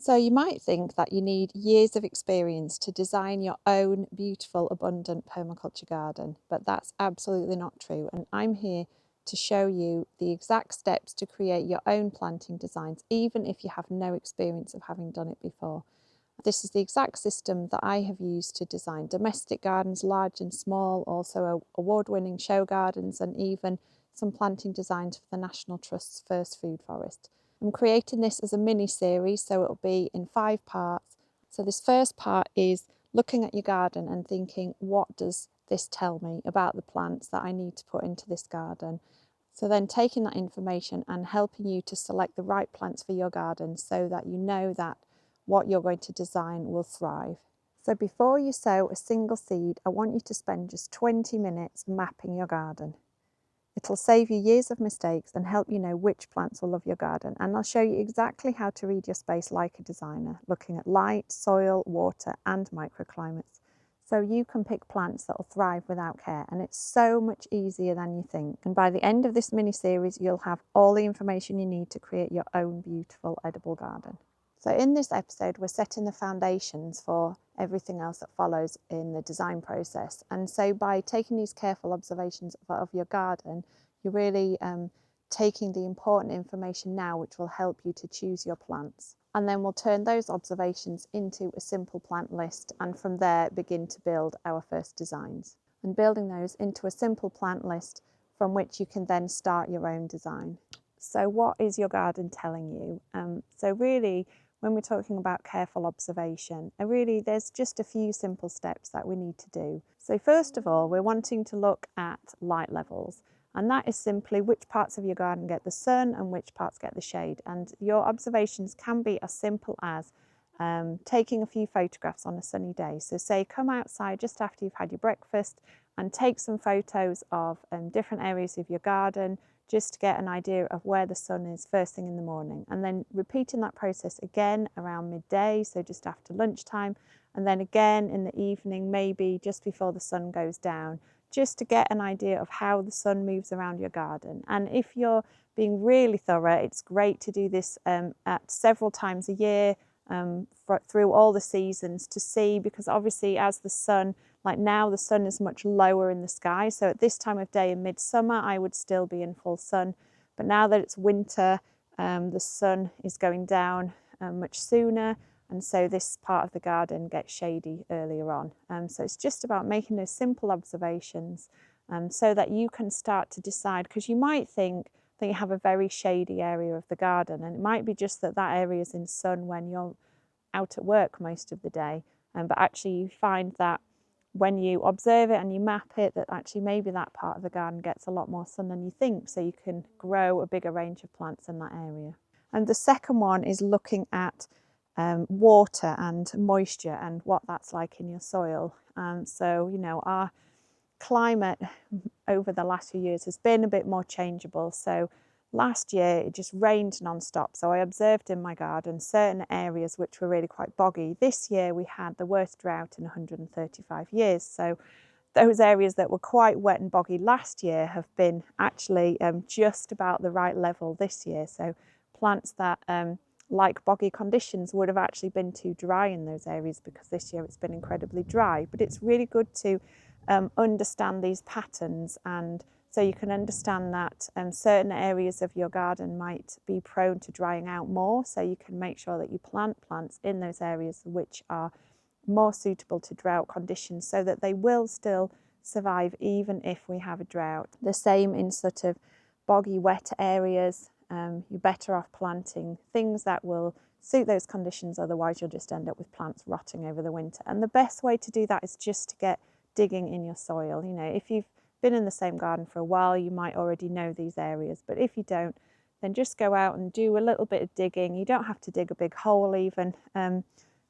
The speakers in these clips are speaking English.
So you might think that you need years of experience to design your own beautiful, abundant permaculture garden, but that's absolutely not true. And I'm here to show you the exact steps to create your own planting designs, even if you have no experience of having done it before. This is the exact system that I have used to design domestic gardens, large and small, also award-winning show gardens, and even some planting designs for the National Trust's first food forest. I'm creating this as a mini series, so it'll be in 5 parts. So this first part is looking at your garden and thinking, what does this tell me about the plants that I need to put into this garden? So then taking that information and helping you to select the right plants for your garden so that you know that what you're going to design will thrive. So before you sow a single seed, I want you to spend just 20 minutes mapping your garden. It'll save you years of mistakes and help you know which plants will love your garden. And I'll show you exactly how to read your space like a designer, looking at light, soil, water, and microclimates. So you can pick plants that will thrive without care, and it's so much easier than you think. And by the end of this mini series, you'll have all the information you need to create your own beautiful edible garden. So in this episode, we're setting the foundations for everything else that follows in the design process. And so by taking these careful observations of your garden, you're really taking the important information now, which will help you to choose your plants. And then we'll turn those observations into a simple plant list, and from there begin to build our first designs. And building those into a simple plant list from which you can then start your own design. So what is your garden telling you? So really, when we're talking about careful observation, there's just a few simple steps that we need to do. So first of all, we're wanting to look at light levels, and that is simply which parts of your garden get the sun and which parts get the shade. And your observations can be as simple as taking a few photographs on a sunny day. So say come outside just after you've had your breakfast and take some photos of different areas of your garden, just to get an idea of where the sun is first thing in the morning, and then repeating that process again around midday, so just after lunchtime, and then again in the evening, maybe just before the sun goes down, just to get an idea of how the sun moves around your garden. And if you're being really thorough, it's great to do this at several times a year, through all the seasons, to see, because obviously as the sun, like now the sun is much lower in the sky, so at this time of day in midsummer I would still be in full sun, but now that it's winter, the sun is going down much sooner, and so this part of the garden gets shady earlier on. So it's just about making those simple observations so that you can start to decide, because you might think that you have a very shady area of the garden, and it might be just that that area is in sun when you're out at work most of the day, but actually you find that when you observe it and you map it, that actually maybe that part of the garden gets a lot more sun than you think, so you can grow a bigger range of plants in that area. And the second one is looking at water and moisture and what that's like in your soil. So, you know, our climate over the last few years has been a bit more changeable. So last year it just rained non-stop, so I observed in my garden certain areas which were really quite boggy. This year we had the worst drought in 135 years, so those areas that were quite wet and boggy last year have been actually just about the right level this year. So plants that like boggy conditions would have actually been too dry in those areas, because this year it's been incredibly dry. But it's really good to understand these patterns, and so you can understand that certain areas of your garden might be prone to drying out more, so you can make sure that you plant plants in those areas which are more suitable to drought conditions, so that they will still survive even if we have a drought. The same in sort of boggy, wet areas. You're better off planting things that will suit those conditions, otherwise you'll just end up with plants rotting over the winter. And the best way to do that is just to get digging in your soil. You know, if you've been in the same garden for a while, you might already know these areas, but if you don't, then just go out and do a little bit of digging. You don't have to dig a big hole even,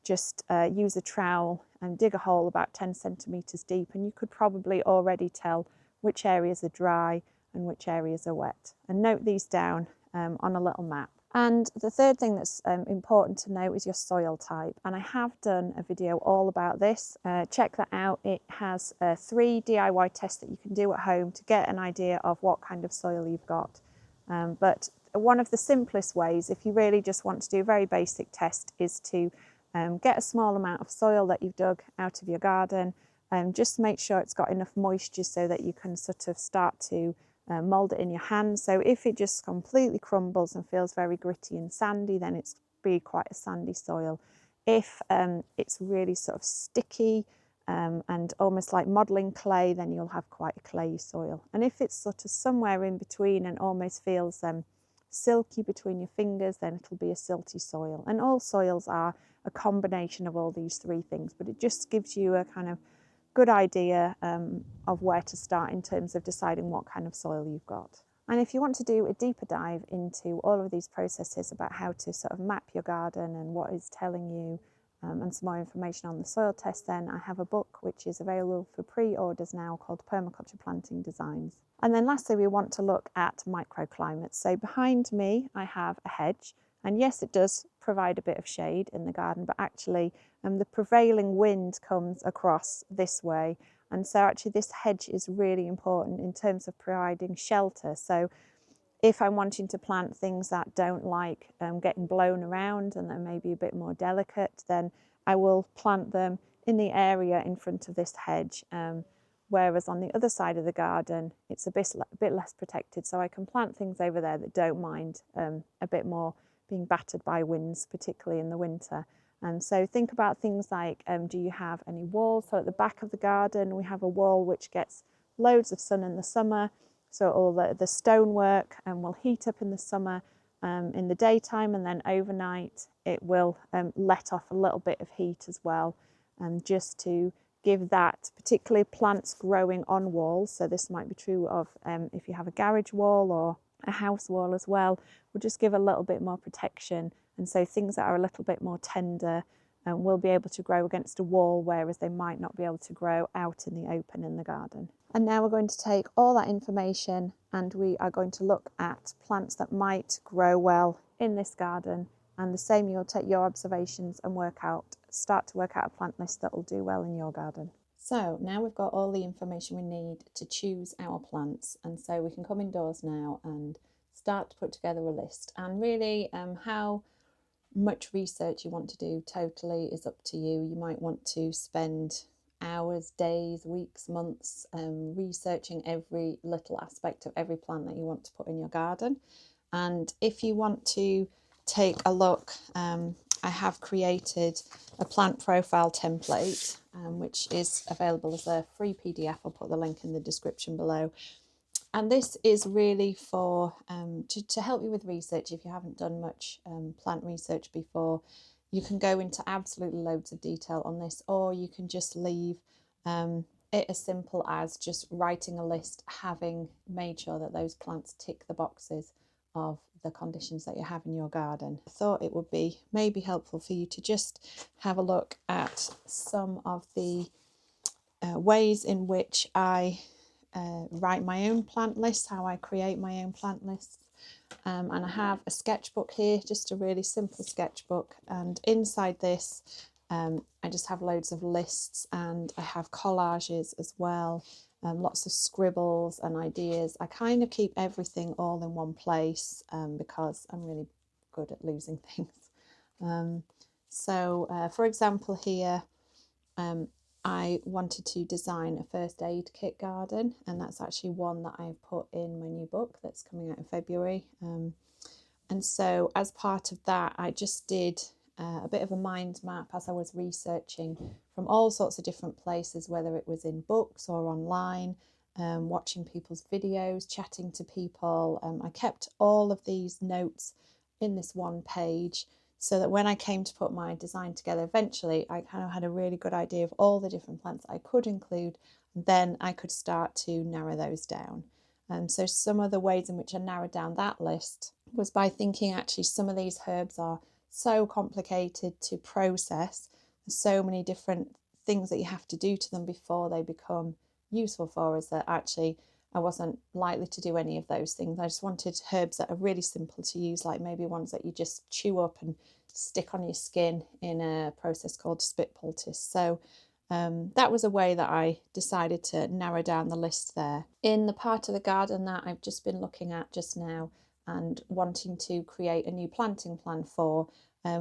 just use a trowel and dig a hole about 10 centimetres deep, and you could probably already tell which areas are dry and which areas are wet. And note these down on a little map. And the third thing that's important to know is your soil type. And I have done a video all about this. Check that out. It has 3 DIY tests that you can do at home to get an idea of what kind of soil you've got. But one of the simplest ways, if you really just want to do a very basic test, is to get a small amount of soil that you've dug out of your garden, and just make sure it's got enough moisture so that you can sort of start to mould it in your hand. So if it just completely crumbles and feels very gritty and sandy, then it's be quite a sandy soil. If it's really sort of sticky and almost like modelling clay, then you'll have quite a clayey soil. And if it's sort of somewhere in between and almost feels silky between your fingers, then it'll be a silty soil. And all soils are a combination of all these three things, but it just gives you a kind of good idea of where to start in terms of deciding what kind of soil you've got. And if you want to do a deeper dive into all of these processes about how to sort of map your garden and what is telling you and some more information on the soil test, then I have a book which is available for pre-orders now called Permaculture Planting Designs. And then lastly, we want to look at microclimates. So behind me, I have a hedge. And yes, it does provide a bit of shade in the garden, but actually the prevailing wind comes across this way. And so actually this hedge is really important in terms of providing shelter. So if I'm wanting to plant things that don't like getting blown around and that may be a bit more delicate, then I will plant them in the area in front of this hedge. Whereas on the other side of the garden, it's a bit less protected. So I can plant things over there that don't mind a bit more being battered by winds, particularly in the winter. And so think about things like, do you have any walls? So at the back of the garden, we have a wall which gets loads of sun in the summer. So all the stonework will heat up in the summer in the daytime, and then overnight it will let off a little bit of heat as well, just to give that, particularly plants growing on walls. So this might be true of if you have a garage wall or a house wall as well, will just give a little bit more protection. And so things that are a little bit more tender will be able to grow against a wall, whereas they might not be able to grow out in the open in the garden. And now we're going to take all that information and we are going to look at plants that might grow well in this garden. And the same, you'll take your observations and start to work out a plant list that will do well in your garden. So now we've got all the information we need to choose our plants, and so we can come indoors now and start to put together a list. And really how much research you want to do totally is up to you. You might want to spend hours, days, weeks, months researching every little aspect of every plant that you want to put in your garden. And if you want to take a look, I have created a plant profile template which is available as a free PDF. I'll put the link in the description below. And this is really for to help you with research. If you haven't done much plant research before, you can go into absolutely loads of detail on this, or you can just leave it as simple as just writing a list, having made sure that those plants tick the boxes of the conditions that you have in your garden. I thought it would be maybe helpful for you to just have a look at some of the ways in which I write my own plant lists, how I create my own plant lists. And I have a sketchbook here, just a really simple sketchbook, and inside this I just have loads of lists, and I have collages as well, lots of scribbles and ideas. I kind of keep everything all in one place because I'm really good at losing things. So for example here, I wanted to design a first aid kit garden, and that's actually one that I've put in my new book that's coming out in February. And so as part of that, I just did a bit of a mind map as I was researching from all sorts of different places, whether it was in books or online, watching people's videos, chatting to people. I kept all of these notes in this one page, so that when I came to put my design together, eventually I kind of had a really good idea of all the different plants I could include, and then I could start to narrow those down. So some of the ways in which I narrowed down that list was by thinking actually some of these herbs are so complicated to process. There's so many different things that you have to do to them before they become useful for us that actually I wasn't likely to do any of those things. I just wanted herbs that are really simple to use, like maybe ones that you just chew up and stick on your skin in a process called spit poultice. So that was a way that I decided to narrow down the list there. In the part of the garden that I've just been looking at just now, and wanting to create a new planting plan for.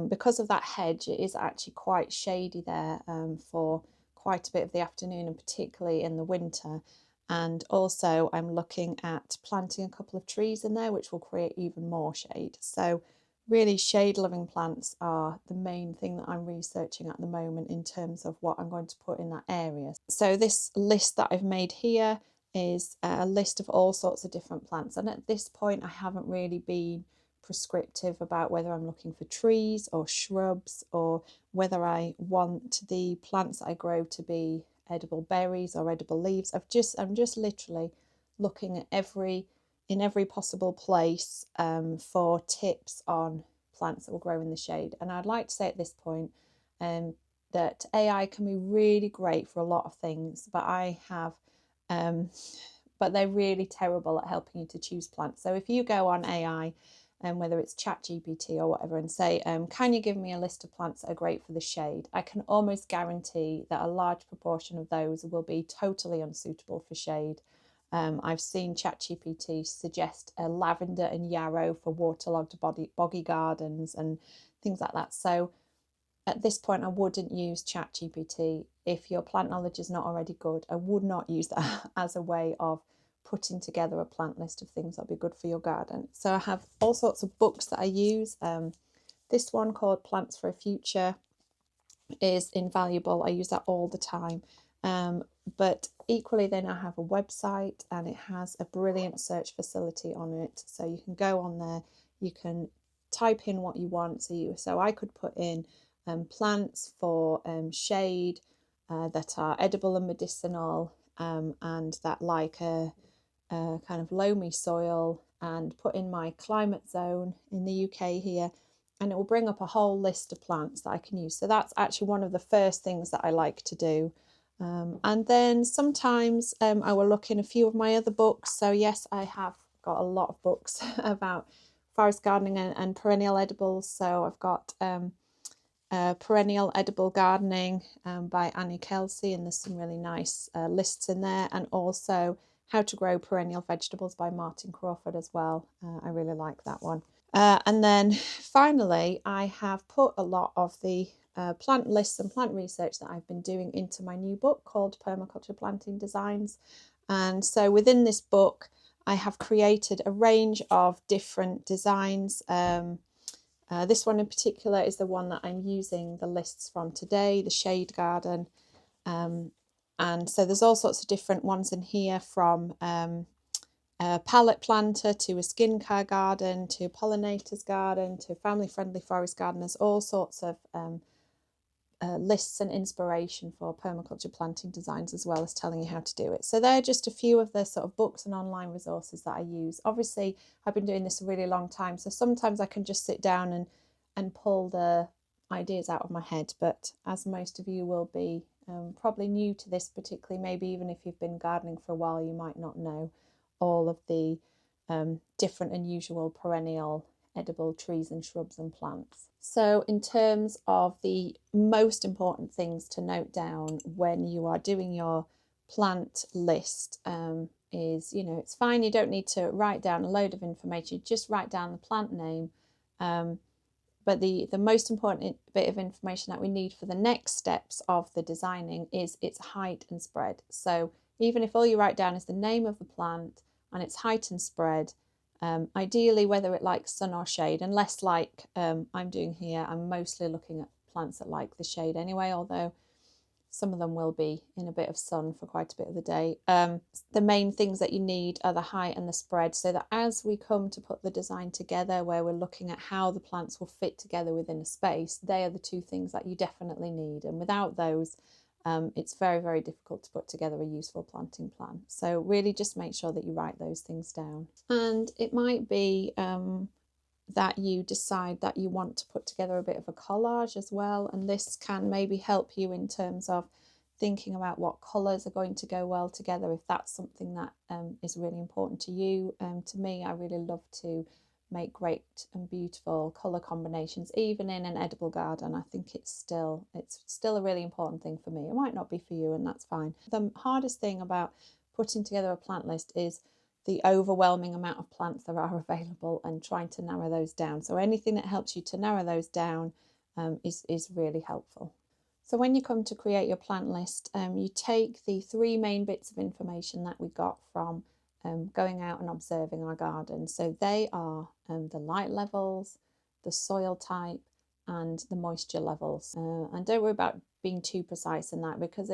Because of that hedge, it is actually quite shady there for quite a bit of the afternoon, and particularly in the winter. And also I'm looking at planting a couple of trees in there, which will create even more shade. So really, shade loving plants are the main thing that I'm researching at the moment in terms of what I'm going to put in that area. So this list that I've made here is a list of all sorts of different plants, and at this point I haven't really been prescriptive about whether I'm looking for trees or shrubs, or whether I want the plants that I grow to be edible berries or edible leaves. I'm just literally looking at in every possible place for tips on plants that will grow in the shade. And I'd like to say at this point that AI can be really great for a lot of things, but they're really terrible at helping you to choose plants. So if you go on AI, whether it's ChatGPT or whatever, and say, can you give me a list of plants that are great for the shade? I can almost guarantee that a large proportion of those will be totally unsuitable for shade. I've seen ChatGPT suggest lavender and yarrow for waterlogged boggy gardens and things like that. So at this point, I wouldn't use ChatGPT. If your plant knowledge is not already good, I would not use that as a way of putting together a plant list of things that'll be good for your garden. So I have all sorts of books that I use. This one called Plants for a Future is invaluable. I use that all the time. But equally, they now have a website, and it has a brilliant search facility on it. So you can go on there, you can type in what you want. So I could put in plants for shade that are edible and medicinal, and that like a kind of loamy soil, and put in my climate zone in the UK here, and it will bring up a whole list of plants that I can use. So that's actually one of the first things that I like to do. And then sometimes I will look in a few of my other books. So yes, I have got a lot of books about forest gardening and perennial edibles. So I've got Perennial Edible Gardening by Annie Kelsey, and there's some really nice lists in there, and also How to Grow Perennial Vegetables by Martin Crawford as well. I really like that one. And then finally, I have put a lot of the plant lists and plant research that I've been doing into my new book called Permaculture Planting Designs. And so within this book, I have created a range of different designs. This one in particular is the one that I'm using the lists from today, the Shade Garden. And so there's all sorts of different ones in here, from a pallet planter to a skin care garden to a pollinator's garden to family friendly forest garden. There's all sorts of lists and inspiration for permaculture planting designs, as well as telling you how to do it. So they're just a few of the sort of books and online resources that I use. Obviously, I've been doing this a really long time, so sometimes I can just sit down and pull the ideas out of my head. But as most of you will be probably new to this, particularly maybe even if you've been gardening for a while, you might not know all of the different unusual perennial edible trees and shrubs and plants. So in terms of the most important things to note down when you are doing your plant list is, it's fine, you don't need to write down a load of information, just write down the plant name. But the most important bit of information that we need for the next steps of the designing is its height and spread. So even if all you write down is the name of the plant and its height and spread, ideally whether it likes sun or shade, unless like I'm doing here, I'm mostly looking at plants that like the shade anyway, although some of them will be in a bit of sun for quite a bit of the day. The main things that you need are the height and the spread, so that as we come to put the design together, where we're looking at how the plants will fit together within a space, they are the two things that you definitely need. And without those, it's very, very difficult to put together a useful planting plan. So really just make sure that you write those things down. And it might be that you decide that you want to put together a bit of a collage as well, and this can maybe help you in terms of thinking about what colours are going to go well together, if that's something that is really important to you. To me, I really love to make great and beautiful colour combinations, even in an edible garden. I think it's still a really important thing for me. It might not be for you, and that's fine. The hardest thing about putting together a plant list is the overwhelming amount of plants there are available and trying to narrow those down. So anything that helps you to narrow those down is really helpful. So when you come to create your plant list, you take the 3 main bits of information that we got from going out and observing our garden. So they are the light levels, the soil type, and the moisture levels. And don't worry about being too precise in that, because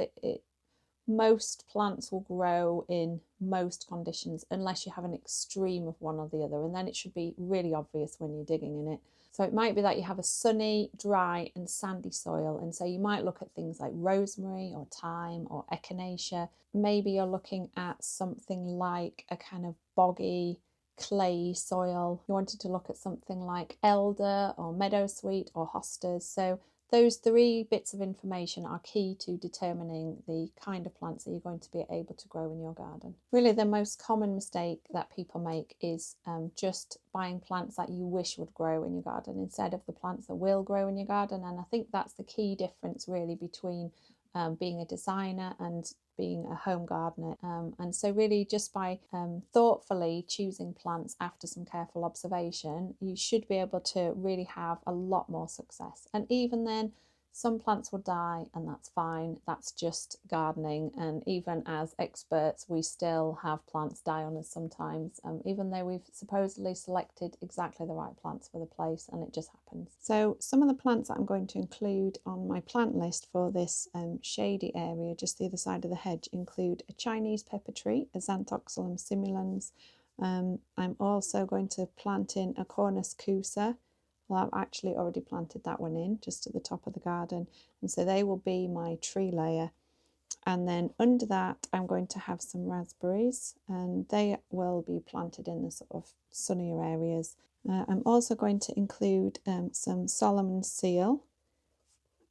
most plants will grow in most conditions unless you have an extreme of one or the other, and then it should be really obvious when you're digging in it. So it might be that you have a sunny, dry and sandy soil, and so you might look at things like rosemary or thyme or echinacea. Maybe you're looking at something like a kind of boggy, clay soil. You wanted to look at something like elder or meadowsweet or hostas. So those 3 bits of information are key to determining the kind of plants that you're going to be able to grow in your garden. Really, the most common mistake that people make is just buying plants that you wish would grow in your garden instead of the plants that will grow in your garden. And I think that's the key difference really between being a designer and being a home gardener. And so really just by thoughtfully choosing plants after some careful observation, you should be able to really have a lot more success. And even then, some plants will die, and that's fine. That's just gardening. And even as experts, we still have plants die on us sometimes, even though we've supposedly selected exactly the right plants for the place, and it just happens. So some of the plants that I'm going to include on my plant list for this shady area, just the other side of the hedge, include a Chinese pepper tree, a Xanthoxylum simulans. I'm also going to plant in a Cornus kousa. Well, I've actually already planted that one in just at the top of the garden, and so they will be my tree layer. And then under that I'm going to have some raspberries, and they will be planted in the sort of sunnier areas. I'm also going to include some Solomon seal,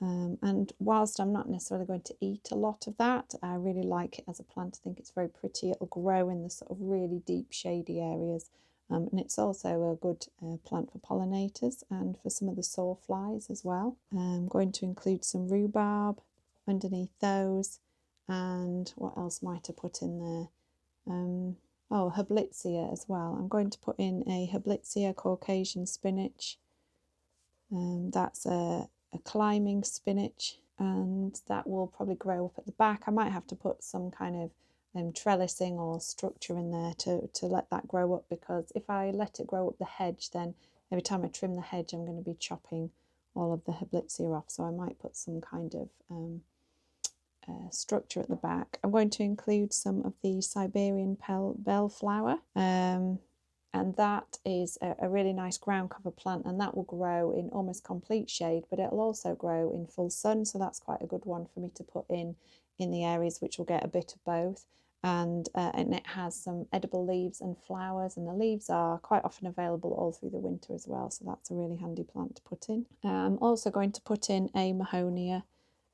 and whilst I'm not necessarily going to eat a lot of that, I really like it as a plant. I think it's very pretty. It'll grow in the sort of really deep shady areas. And it's also a good plant for pollinators and for some of the sawflies as well. I'm going to include some rhubarb underneath those. And what else might I put in there? Oh, Herblitzia as well. I'm going to put in a Herblitzia Caucasian spinach. That's a climbing spinach, and that will probably grow up at the back. I might have to put some kind of trellising or structure in there to let that grow up, because if I let it grow up the hedge, then every time I trim the hedge I'm going to be chopping all of the Herblitzia off, so I might put some kind of structure at the back. I'm going to include some of the Siberian bellflower, and that is a really nice ground cover plant, and that will grow in almost complete shade, but it'll also grow in full sun, so that's quite a good one for me to put in the areas which will get a bit of both. And it has some edible leaves and flowers, and the leaves are quite often available all through the winter as well, so that's a really handy plant to put in. I'm also going to put in a Mahonia.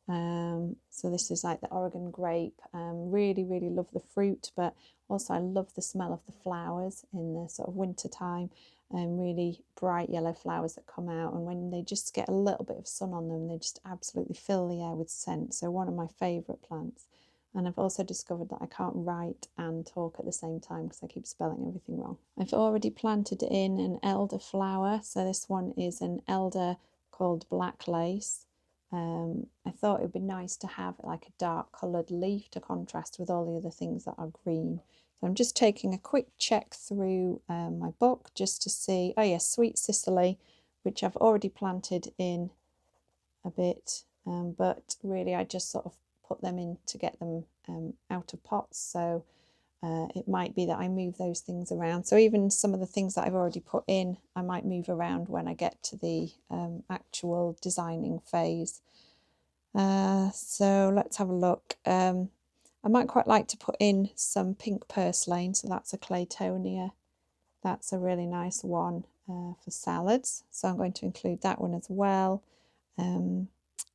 So this is like the Oregon grape. Really love the fruit, but also I love the smell of the flowers in the sort of winter time. Really bright yellow flowers that come out, and when they just get a little bit of sun on them, they just absolutely fill the air with scent. So one of my favourite plants. And I've also discovered that I can't write and talk at the same time because I keep spelling everything wrong. I've already planted in an elder flower. So this one is an elder called Black Lace. I thought it would be nice to have like a dark coloured leaf to contrast with all the other things that are green. So I'm just taking a quick check through my book just to see, oh yes, Sweet Sicily, which I've already planted in a bit, but really I just sort of put them in to get them out of pots, so it might be that I move those things around. So even some of the things that I've already put in, I might move around when I get to the actual designing phase. So let's have a look. I might quite like to put in some pink purslane, so that's a Claytonia. That's a really nice one for salads, so I'm going to include that one as well.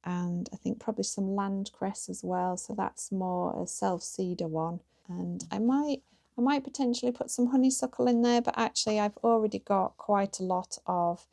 And I think probably some land cress as well, so that's more a self-seeder one. And I might potentially put some honeysuckle in there, but actually I've already got quite a lot of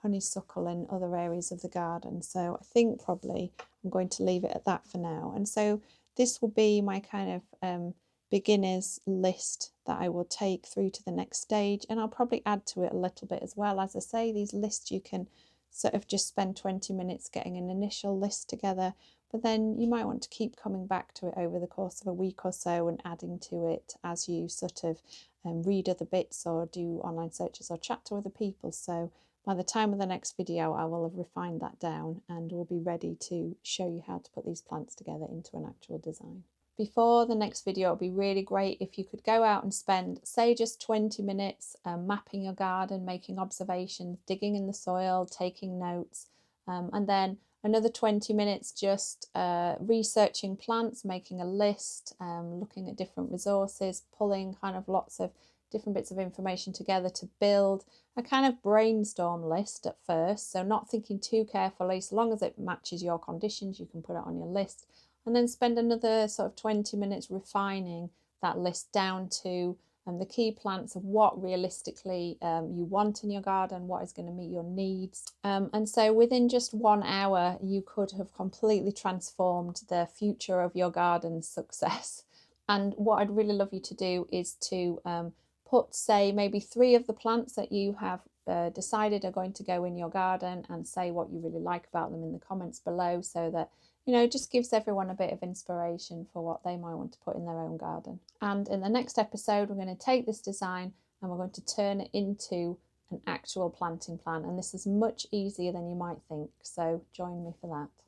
honeysuckle in other areas of the garden, so I think probably I'm going to leave it at that for now. And so this will be my kind of beginner's list that I will take through to the next stage, and I'll probably add to it a little bit as well. As I say, these lists you can sort of just spend 20 minutes getting an initial list together, but then you might want to keep coming back to it over the course of a week or so and adding to it as you sort of read other bits or do online searches or chat to other people. So by the time of the next video, I will have refined that down and will be ready to show you how to put these plants together into an actual design. Before the next video, it would be really great if you could go out and spend, say, just 20 minutes mapping your garden, making observations, digging in the soil, taking notes, and then another 20 minutes just researching plants, making a list, looking at different resources, pulling kind of lots of different bits of information together to build a kind of brainstorm list at first. So not thinking too carefully, so long as it matches your conditions, you can put it on your list. And then spend another sort of 20 minutes refining that list down to the key plants of what realistically you want in your garden, what is going to meet your needs. And so within just 1 hour, you could have completely transformed the future of your garden's success. And what I'd really love you to do is to put, say, maybe 3 of the plants that you have decided are going to go in your garden, and say what you really like about them in the comments below, so that it just gives everyone a bit of inspiration for what they might want to put in their own garden. And in the next episode, we're going to take this design and we're going to turn it into an actual planting plan. And this is much easier than you might think. So join me for that.